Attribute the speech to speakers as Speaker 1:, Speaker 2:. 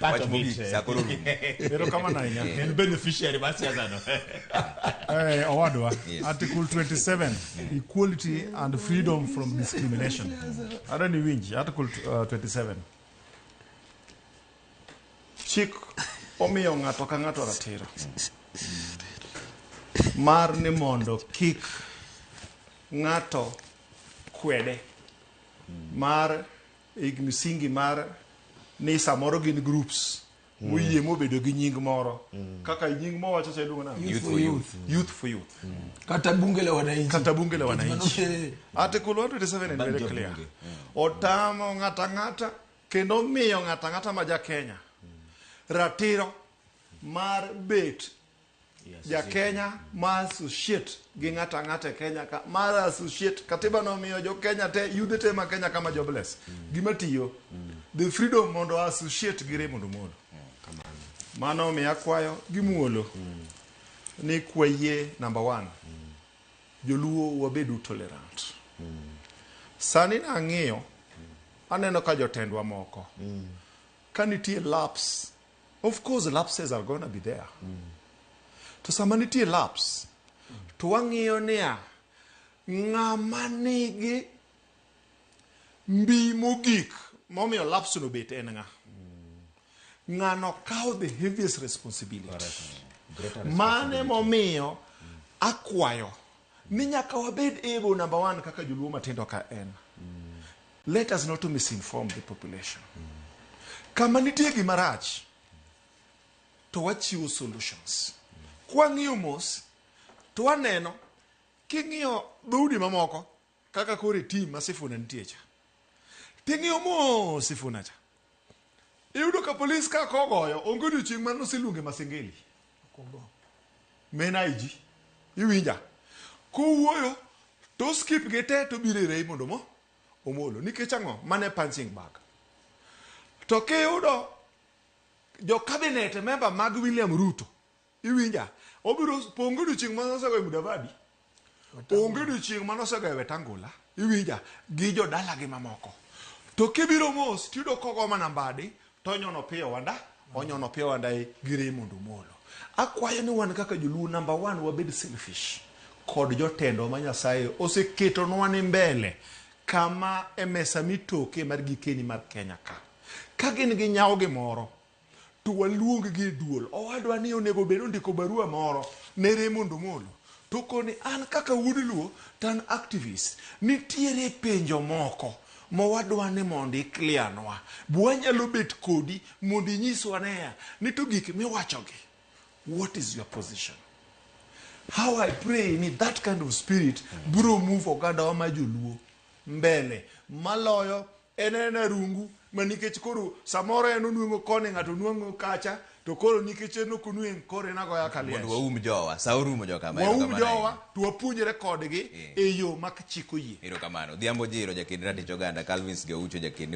Speaker 1: Wacho mogik sakoro.
Speaker 2: Ero kama na inya.
Speaker 1: En beneficiary basi azano.
Speaker 2: Owadwa, Article 27, equality and freedom from discrimination. Adani winji, Article 27. Chik omiyo ng'ato ka ng'ato ratiro. Mar ni mondo kik ng'ato kwede. Mar ignisingi mar ni samoro gin groups moyie mobedo gi nying moro kaka nying mowacho cha iluongo nani youth for youth
Speaker 3: kata bunge la
Speaker 2: wananchi Article 127 is very clear. Otamo ng'ata kendo miyo ng'ata ma ja Kenya ratiro mar bet ja Kenya ma associate gi ng'ata Kenya ka mar associate katiba no miyo jo Kenya te yudhe te ma Kenya kama jobless gima tiyo the freedom mondo associate gi Raymond Omolo. Mano mi akwayo gimuolo ni kwaye number 1 Joluo wabedu tolerant. Sani na ng'iyo aneno ka jotendwa moko kanitie lapse, of course lapses are going to be there. To sama nitie lapse to wang'iyo niya ng'ama nigi mbi mogik momiyo lapse no bet en ng'ano kawo the heaviest responsibility. Mane momiyo akwayo ni nyaka wabed able number 1 kaka Joluo matindo ka en. Let us not to misinform the population. Kama nitie gima rach to wachiwo solutions. Kwa ng'iyo mos to waneno king'iyo dhoudi mamoko kaka kore team ma Sifuna nitie cha. Ting'iyo mos Sifuna cha. Iyudo ka polis ka kogoyo onge chieng mano silunge masengeli. Mena iji. Iwinja. Kuwuoyo to skip gete to bire Raymond Omolo nikech ang'o mane punching bag. To kiyudo jo cabinet member mag William Ruto. Iwinja. Obiro pongo chieng mano sago Mudavadi. Onge chieng mano sago Wetangula. Iwinja gi jo dala gi mamoko. To kibiro mos tiyudo kogo manambadi to onyono piyo wanda gi Raymond Omolo. Akwayo ni wan kaka Joluo number 1 wabed selfish kod jotendo ma Nyasaye oseketo nwani mbele kama emesa mitoke mar gikeni mar Kenya ka. Ka gin gi nyawo gi moro to waluong gi duol. Owadwa ni onego bed ndiko barua moro ne Raymond Omolo. To koni an kaka wuod Luo tan activist nitiere penjo moko mowadwa ni mondi clearnwa. Bwanyalo bet kodi mondi nyiswa neya ni to gik miwachogi. What is your position? How I pray ni that kind of spirit bro move oganda wa Joluo mbele maloyo enena rungu manikech koro samoro en onwengo kone ng'ato onwengo kacha to koro nikech en okunwen kore nago ya kalia
Speaker 1: Mondo waum jowa saurumo joka ma
Speaker 2: waum jowa to wapuonjre kodgi e yo mak chiko yie.
Speaker 1: Ero kamano dhiambo jiro jakin ratich oganda Calvins Gaucho jakin